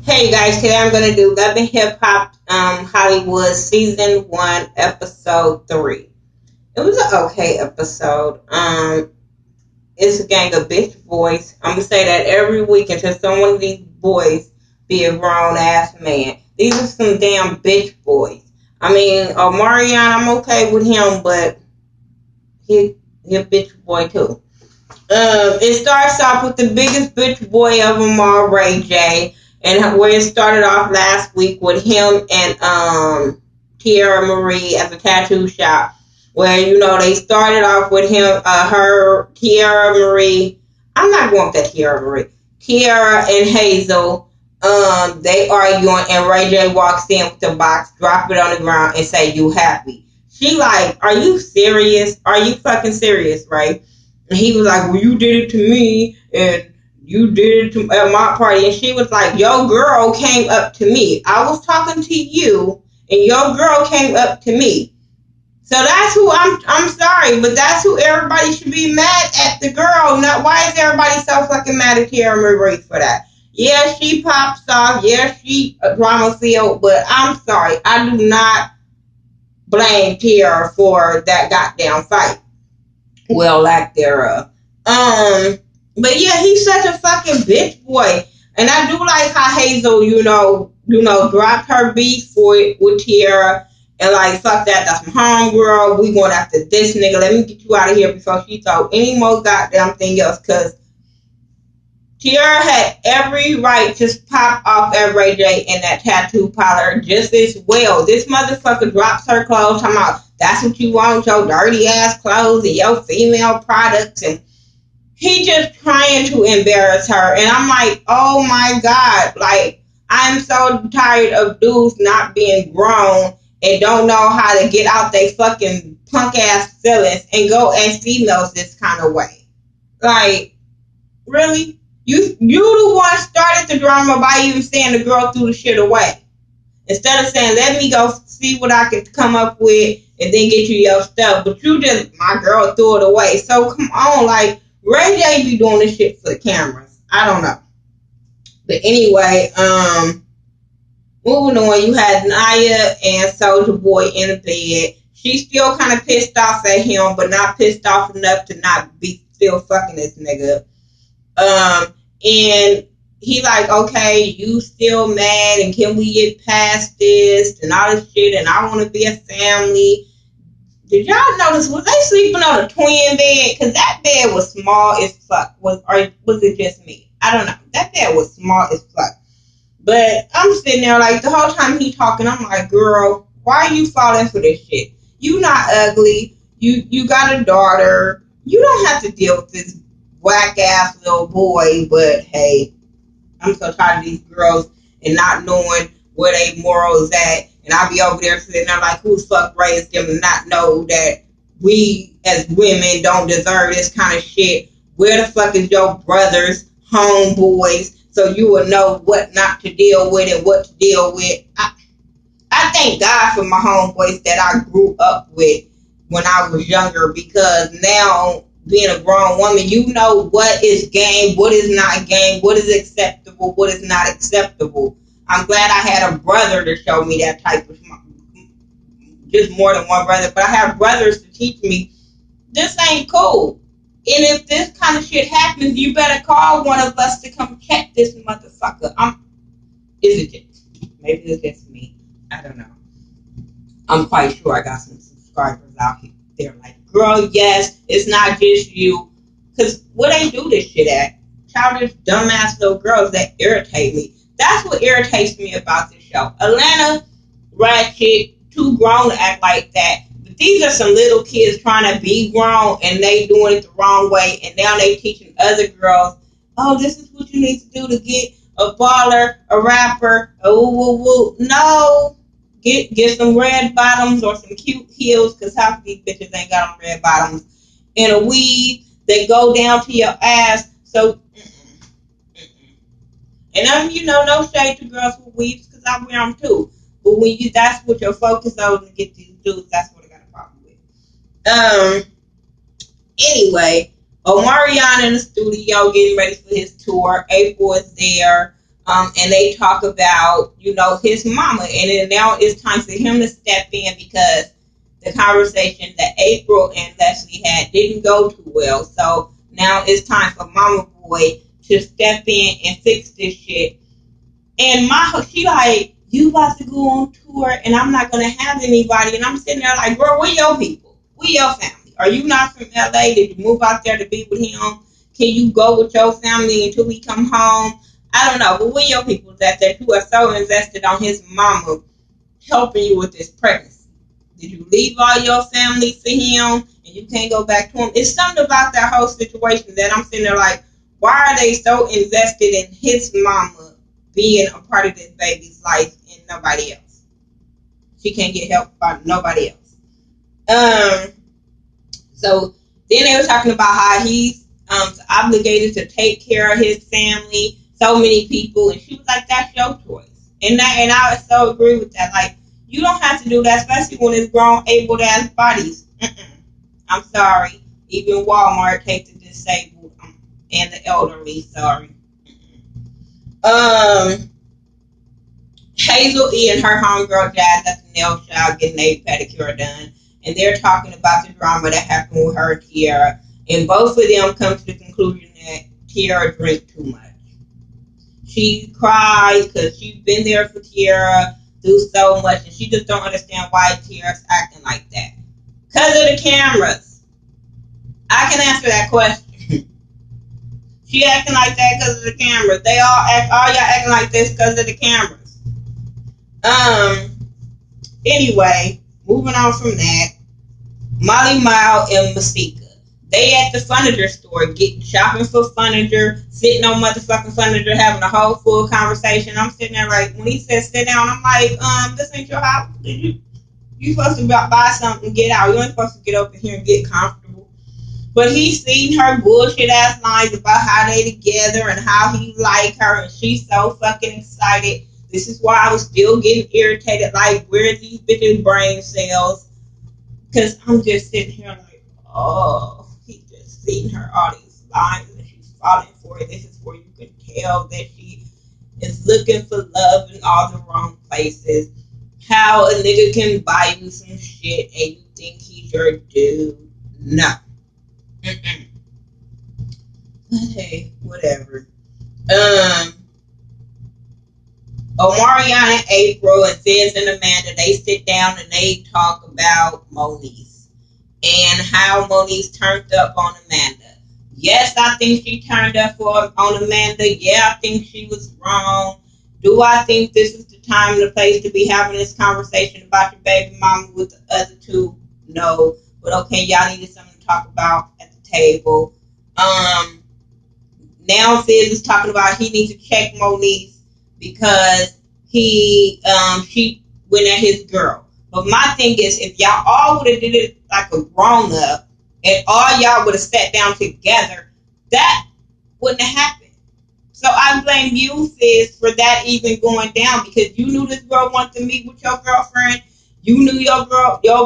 Hey guys, today I'm gonna do Love and Hip Hop Hollywood Season 1, Episode 3. It was an okay episode. It's a gang of bitch boys. I'm gonna say that every week until some of these boys be a grown ass man. These are some damn bitch boys. I mean, Omarion, I'm okay with him, but he a bitch boy too. It starts off with the biggest bitch boy of them all, Ray J. And where it started off last week with him and Teairra Mari at the tattoo shop. Where, they started off with him, Teairra Mari. I'm not going with that Teairra Mari. Teairra and Hazel, they arguing, and Ray J walks in with the box, drop it on the ground, and say, "You happy?" She like, "Are you serious? Are you fucking serious, right?" And he was like, "Well, you did it to me, and you did it at my party." And she was like, "Your girl came up to me. I was talking to you, and your girl came up to me." So that's who I'm sorry, but that's who everybody should be mad at, the girl. Not why is everybody so fucking mad at Teairra Mari for that? Yeah, she pops off. Yeah, she drama filled, but I'm sorry. I do not blame Teairra for that goddamn fight. Well, lack thereof. But yeah, he's such a fucking bitch boy. And I do like how Hazel, dropped her beef with Teairra and like, fuck that, that's my homegirl. We going after this nigga. Let me get you out of here before she thought any more goddamn thing else. Cause Teairra had every right to pop off at Ray J in that tattoo parlor just as well. This motherfucker drops her clothes, talking about that's what you want, your dirty ass clothes and your female products, and he just trying to embarrass her. And I'm like, oh my God, like, I'm so tired of dudes not being grown and don't know how to get out they fucking punk ass feelings and go at females this kind of way. Like, really? You the one started the drama by even saying the girl threw the shit away. Instead of saying, let me go see what I can come up with and then get you your stuff. But you just, my girl threw it away. So come on, like, Ray J be doing this shit for the cameras. I don't know. But anyway, moving on, you had Nia and Soulja Boy in the bed. She's still kind of pissed off at him, but not pissed off enough to not be still fucking this nigga. And he like, okay, you still mad, and can we get past this and all this shit, and I want to be a family. Did y'all notice, was they sleeping on a twin bed? Because that bed was small as fuck. Was it just me? I don't know. That bed was small as fuck. But I'm sitting there like the whole time he talking, I'm like, girl, why are you falling for this shit? You not ugly. You got a daughter. You don't have to deal with this whack ass little boy. But hey, I'm so tired of these girls and not knowing where they morals at. And I'll be over there sitting there like, who the fuck raised them and not know that we as women don't deserve this kind of shit? Where the fuck is your brothers, homeboys, so you will know what not to deal with and what to deal with? I thank God for my homeboys that I grew up with when I was younger, because now, being a grown woman, you know what is game, what is not game, what is acceptable, what is not acceptable. I'm glad I had a brother to show me that type of, just more than one brother, but I have brothers to teach me this ain't cool. And if this kind of shit happens, you better call one of us to come check this motherfucker. Maybe it's just me. I don't know. I'm quite sure I got some subscribers out there like, girl, yes, it's not just you. Because what they do this shit at? Childish, dumbass little girls that irritate me. That's what irritates me about this show. Atlanta, ratchet, too grown to act like that. But these are some little kids trying to be grown, and they doing it the wrong way. And now they teaching other girls, oh, this is what you need to do to get a baller, a rapper, a woo-woo-woo. No. Get some red bottoms or some cute heels, because half of these bitches ain't got on red bottoms. And a weave that go down to your ass. So, and I'm, no shade to girls with weaves, because I wear them too. But when that's what your focus on to get these dudes, that's what I got a problem with. Anyway, Omarion in the studio getting ready for his tour. April is there. And they talk about, his mama. And then now it's time for him to step in because the conversation that April and Leslie had didn't go too well. So now it's time for Mama Boy to step in and fix this shit. And she like, you about to go on tour and I'm not going to have anybody. And I'm sitting there like, girl, where your people? Where your family? Are you not from LA? Did you move out there to be with him? Can you go with your family until we come home? I don't know. But where your people that you are so invested on his mama helping you with this pregnancy? Did you leave all your family for him and you can't go back to him? It's something about that whole situation that I'm sitting there like, why are they so invested in his mama being a part of this baby's life and nobody else? She can't get help by nobody else. So then they were talking about how he's obligated to take care of his family, so many people, and she was like, that's your choice. And I so agree with that. Like, you don't have to do that, especially when it's grown, able-ass bodies. I'm sorry. Even Walmart takes the disabled and the elderly. Sorry. Hazel-E and her homegirl Jazz at the nail shop getting a pedicure done. And they're talking about the drama that happened with her and Teairra. And both of them come to the conclusion that Teairra drank too much. She cried because she's been there for Teairra through so much. And she just don't understand why Teairra's acting like that. Because of the cameras. I can answer that question. She acting like that because of the cameras. All y'all acting like this because of the cameras. Anyway, moving on from that, Molly Mile and Masika. They at the furniture store getting shopping for furniture, sitting on motherfucking furniture, having a whole full conversation. I'm sitting there like, when he said sit down, I'm like, this ain't your house. You supposed to buy something and get out. You ain't supposed to get up in here and get comfortable. But he's seen her bullshit ass lines about how they together and how he like her, and she's so fucking excited. This is why I was still getting irritated. Like, where are these bitches' brain cells? Because I'm just sitting here like, oh, he just seen her all these lines and she's falling for it. This is where you can tell that she is looking for love in all the wrong places. How a nigga can buy you some shit and you think he's your dude. No. But hey, whatever. Omarion and April and Fizz and Amanda, they sit down and they talk about Moniece and how Moniece turned up on Amanda. Yes, I think she turned up on Amanda. Yeah, I think she was wrong. Do I think this is the time and the place to be having this conversation about your baby mama with the other two? No. But okay, y'all needed something to talk about at the table. Now Fizz is talking about he needs to check Moniece because she went at his girl. But my thing is, if y'all all would have did it like a grown up and all y'all would have sat down together, that wouldn't have happened. So I blame you, Fizz, for that even going down, because you knew this girl wanted to meet with your girlfriend. You knew your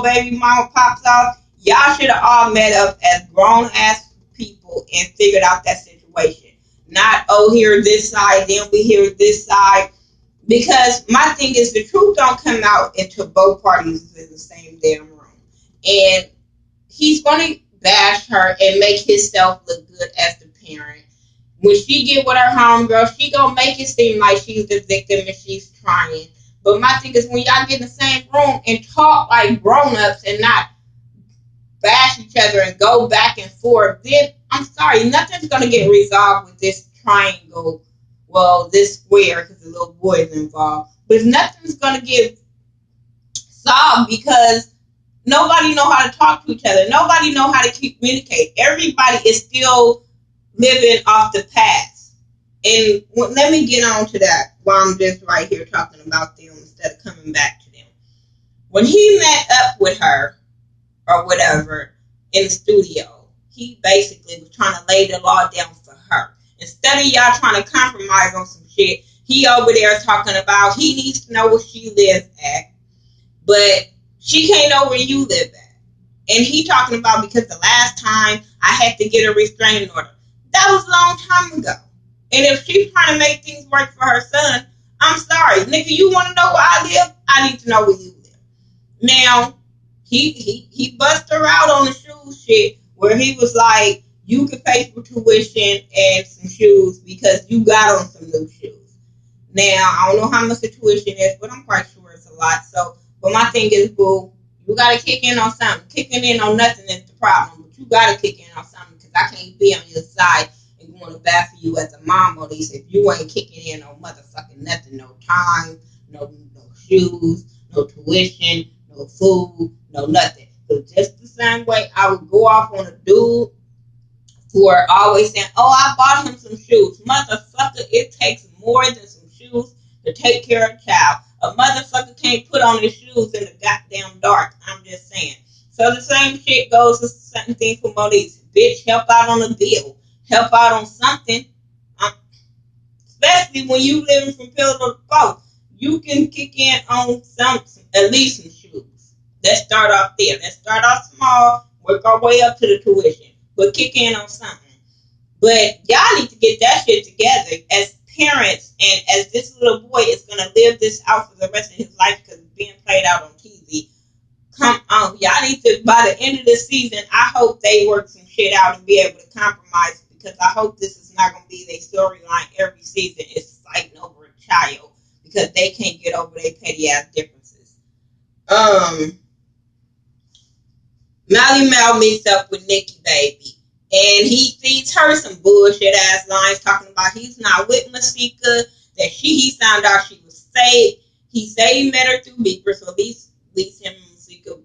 baby mama pops out. Y'all should have all met up as grown ass people and figured out that situation. Not, here this side, then we hear this side. Because my thing is, the truth don't come out until both parties in the same damn room. And he's going to bash her and make himself look good as the parent. When she get with her homegirl, she going to make it seem like she's the victim and she's trying. But my thing is, when y'all get in the same room and talk like grown-ups and not bash each other and go back and forth, then I'm sorry, nothing's going to get resolved with this triangle. Well, this square, because the little boy is involved. But nothing's going to get solved because nobody know how to talk to each other. Nobody know how to communicate. Everybody is still living off the past. And let me get on to that while I'm just right here talking about them instead of coming back to them. When he met up with her, or whatever, in the studio, he basically was trying to lay the law down for her. Instead of y'all trying to compromise on some shit, he over there talking about he needs to know where she lives at, but she can't know where you live at. And he talking about because the last time I had to get a restraining order. That was a long time ago. And if she's trying to make things work for her son, I'm sorry. Nigga, you want to know where I live? I need to know where you live. Now, he bust her out on the shoe shit where he was like, you can pay for tuition and some shoes because you got on some new shoes. Now, I don't know how much the tuition is, but I'm quite sure it's a lot. So, but my thing is, boo, you got to kick in on something. Kicking in on nothing is the problem, but you got to kick in on something because I can't be on your side and going to bat for you as a mom, at least if you ain't kicking in on motherfucking nothing, no time, no shoes, no tuition, no food, no nothing. So just the same way I would go off on a dude who are always saying, oh, I bought him some shoes. Motherfucker, it takes more than some shoes to take care of a child. A motherfucker can't put on his shoes in the goddamn dark. I'm just saying. So the same shit goes the same thing for Monique. Bitch, help out on a bill. Help out on something. Especially when you living from pillar to post. You can kick in on some, at least some shoes. Let's start off there. Let's start off small, work our way up to the tuition. But kick in on something. But y'all need to get that shit together as parents and as this little boy is going to live this out for the rest of his life because it's being played out on TV. Come on. Y'all need to, by the end of the season, I hope they work some shit out and be able to compromise because I hope this is not going to be their storyline every season. It's fighting over a child because they can't get over their petty ass differences. Mally Mel meets up with Nikki, baby. And he feeds her some bullshit ass lines talking about he's not with Masika, that he found out she was saved. He said he met her through Beeper, so at least him and Masika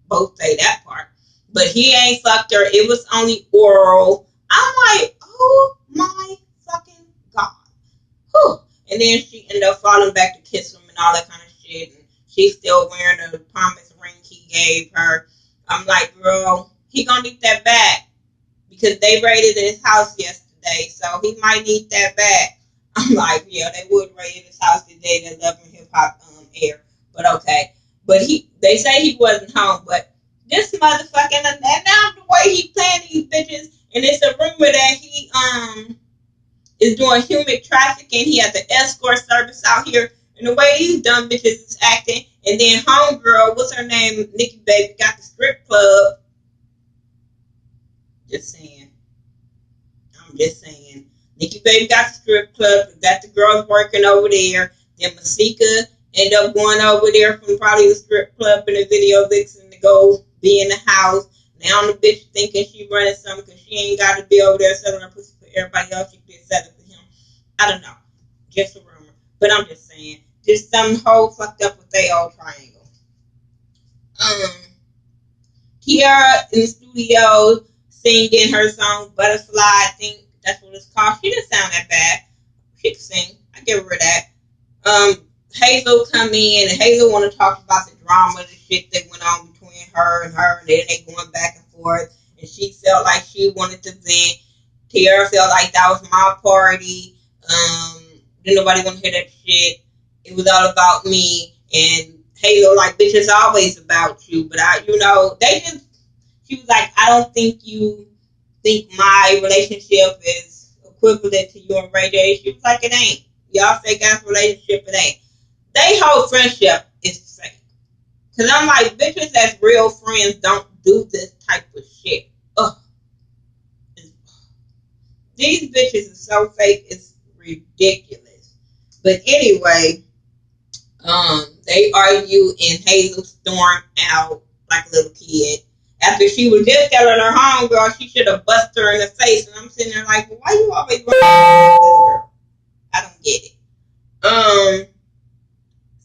both say that part. But he ain't fucked her. It was only oral. I'm like, oh my fucking God. Whew. And then she ended up falling back to kiss him and all that kind of shit. And she's still wearing the promise ring he gave her. I'm like, girl, he gonna need that back. Because they raided his house yesterday, so he might need that back. I'm like, yeah, they would raid his house today. They love him hip hop air, but okay. But they say he wasn't home, but this motherfucking and now the way he playing these bitches, and it's a rumor that he is doing human trafficking. He has an escort service out here, and the way these dumb bitches is acting, and then homegirl, what's her name, Nikki baby, got the strip club. Just saying. I'm just saying. Nikki Baby got the strip club. Got the girls working over there. Then Masika ended up going over there from probably the strip club and the video vixen to go be in the house. Now the bitch thinking she running something because she ain't got to be over there selling her pussy for everybody else. She could be selling for him. I don't know. Just a rumor. But I'm just saying. Just some whole fucked up with they old triangle. Teairra in the studio singing her song Butterfly. I think that's what it's called. She didn't sound that bad. She could sing. I give her that. Hazel come in and Hazel want to talk about the drama, the shit that went on between her, and then they going back and forth. And she felt like she wanted to vent. Teairra felt like that was my party. Didn't nobody want to hear that shit. It was all about me. And Hazel like, bitch, it's always about you. But she was like, I don't think you think my relationship is equivalent to you and Ray J. She was like, it ain't. Y'all fake ass relationship, it ain't. They whole friendship is fake. Cause I'm like, bitches as real friends don't do this type of shit. Ugh. These bitches are so fake, it's ridiculous. But anyway, they argue and Hazel stormed out like a little kid. After she was just telling her homegirl she should have busted her in the face. And I'm sitting there like, well, why you always running little girl? I don't get it.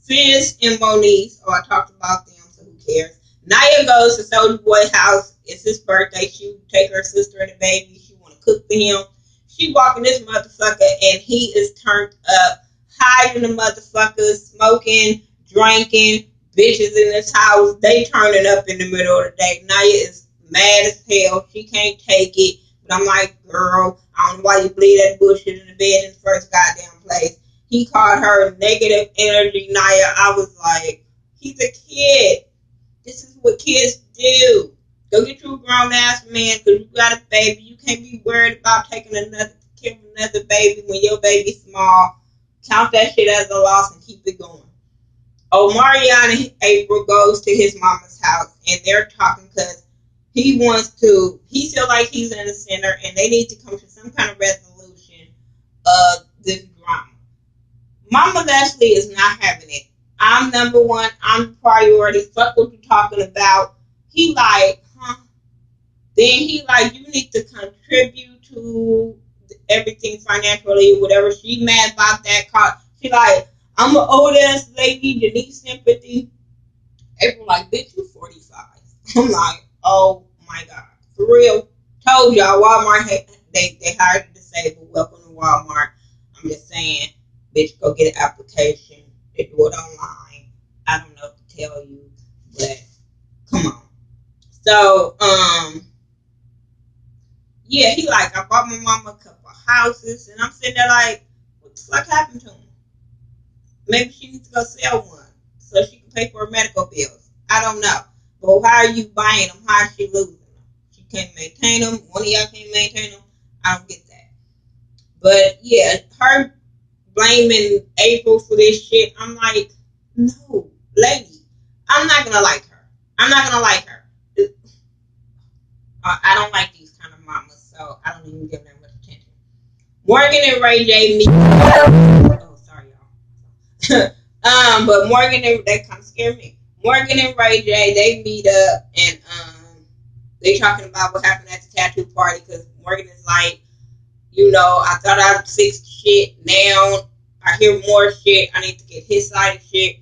Fizz and Moniece, I talked about them, so who cares? Nia goes to Soulja Boy's house. It's his birthday. She would take her sister and the baby. She want to cook for him. She walking this motherfucker, and he is turned up, hiding the motherfucker, smoking, drinking, bitches in this house. They turning up in the middle of the day. Nia is mad as hell. She can't take it. But I'm like, girl, I don't know why you bleed that bullshit in the bed in the first goddamn place. He called her negative energy Nia. I was like, he's a kid. This is what kids do. Go get you a grown ass man because you got a baby. You can't be worried about taking another care of another baby when your baby's small. Count that shit as a loss and keep it going. Omarion and April goes to his mama's house and they're talking because he feel like he's in the center and they need to come to some kind of resolution of this drama. Mama Leslie is not having it. I'm number one. I'm the priority. Fuck what you talking about. He like, huh? Then he like, you need to contribute to everything financially, whatever. She mad about that car. She like, I'm an old ass lady. You need sympathy. April like, bitch, you 45. I'm like, oh my God. For real. Told y'all, Walmart, they hired a disabled. Welcome to Walmart. I'm just saying, bitch, go get an application. They do it online. I don't know what to tell you, but come on. So, yeah, he like, I bought my mama a couple of houses, and I'm sitting there like, what the fuck happened to him? Maybe she needs to go sell one so she can pay for her medical bills. I don't know. But how are you buying them? How is she losing them? She can't maintain them. One of y'all can't maintain them. I don't get that. But yeah, her blaming April for this shit, I'm like, no, lady, I'm not gonna like her. I'm not gonna like her. I don't like these kind of mamas, so I don't even give them much attention. Morgan and Ray J meet. Oh, sorry, y'all. But Morgan and that kind of scared me. Morgan and Ray J, they meet up and they talking about what happened at the tattoo party because Morgan is like, you know, I thought I fixed shit. Now I hear more shit. I need to get his side of shit.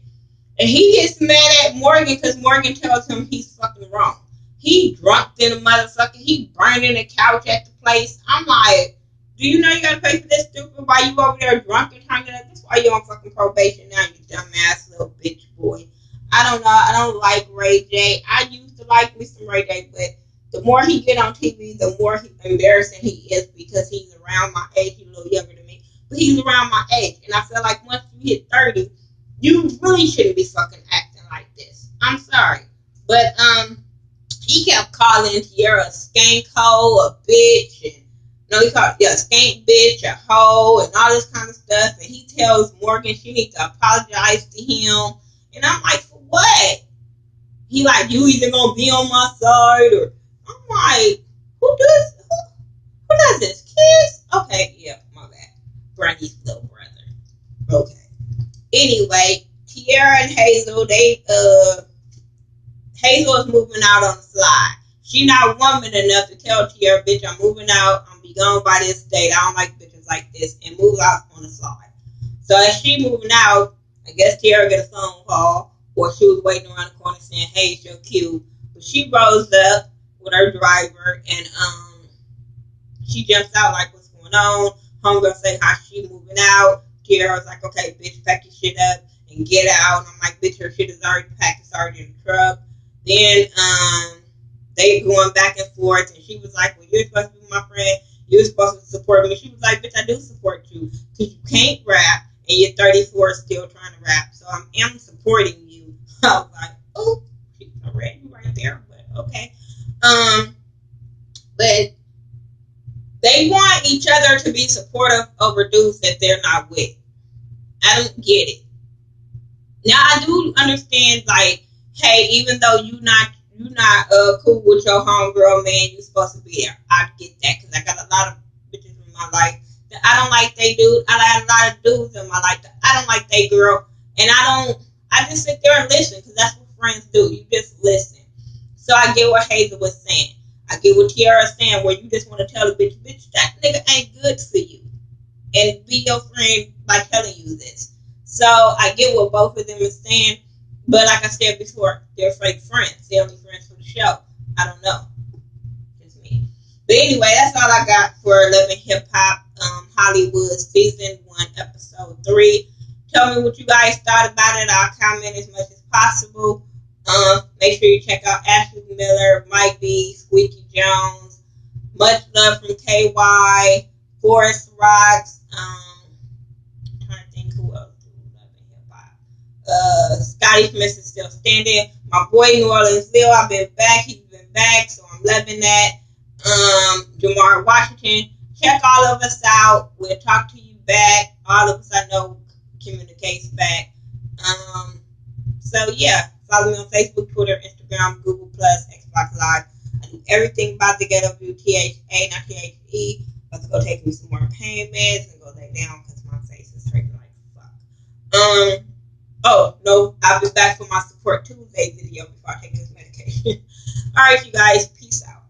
And he gets mad at Morgan because Morgan tells him he's fucking wrong. He drunk in a motherfucker. He burning the couch at the place. I'm like, do you know you gotta pay for this stupid? Why you over there drunk and hanging up? That's why you're on fucking probation now, you dumbass little bitch boy. I don't know. I don't like Ray J. I used to like me some Ray J, but the more he get on TV, the more embarrassing he is because he's around my age. He's a little younger than me, but he's around my age. And I feel like once you hit 30, you really shouldn't be fucking acting like this. I'm sorry. But he kept calling Teairra a skank hoe, a bitch, and he called a skank bitch, a hoe, and all this kind of stuff. And he tells Morgan she needs to apologize to him. And I'm like, for what? He like, you either gonna be on my side or I'm like, who does this? Kids? Okay, yeah, my bad. Brandy's little brother. Okay. Anyway, Teairra and Hazel, Hazel is moving out on the slide. She not woman enough to tell Teairra, bitch, I'm moving out. I'm be gone by this date. I don't like bitches like this. And move out on the slide. So as she moving out, I guess Teairra get a phone call, or she was waiting around the corner saying, hey, it's your cue. But she rose up with her driver, and she jumps out like, what's going on? Homegirl say how she moving out. Teairra was like, okay, bitch, pack your shit up and get out. And I'm like, bitch, her shit is already packed. It's already in the truck. Then they going back and forth, and she was like, well, you're supposed to be my friend. You're supposed to support me. She was like, bitch, I do support you because you can't rap, and you're 34 still trying to rap. So I am supporting you. I was like, oh, she's already right there, but okay. But they want each other to be supportive over dudes that they're not with. I don't get it. Now I do understand, like, hey, even though you're not cool with your homegirl, man, you're supposed to be there. I get that because I got a lot of bitches in my life that I don't like they dude. I got a lot of dudes in my life that I don't like they girl, and I just sit there and listen because that's what friends do. You just listen. So I get what Hazel was saying. I get what Teairra is saying, where you just want to tell the bitch, that nigga ain't good for you, and be your friend by telling you this. So I get what both of them is saying, but like I said before, they're fake friends. They're only friends for the show. I don't know. It's me. But anyway, that's all I got for Love and Hip Hop Hollywood Season 1, Episode 3. Tell me what you guys thought about it. I'll comment as much as possible. Make sure you check out Ashley Miller, Mike B, Squeaky Jones. Much love from KY, Forest Rocks. I'm trying to think who else do Love and Hip Hop. Scotty Smith is still standing. My boy New Orleans Lil, I've been back. He's been back, so I'm loving that. Jamar Washington. check all of us out. We'll talk to you back. All of us I know communicates back. So yeah, follow me on Facebook, Twitter, Instagram, Google Plus, Xbox Live. I do everything about the ghetto view, THA, not THE. About to go take me some more pain meds and go lay down because my face is hurting like fuck. Oh no, I'll be back for my Support Tuesday video before I take this medication. All right, you guys, peace out.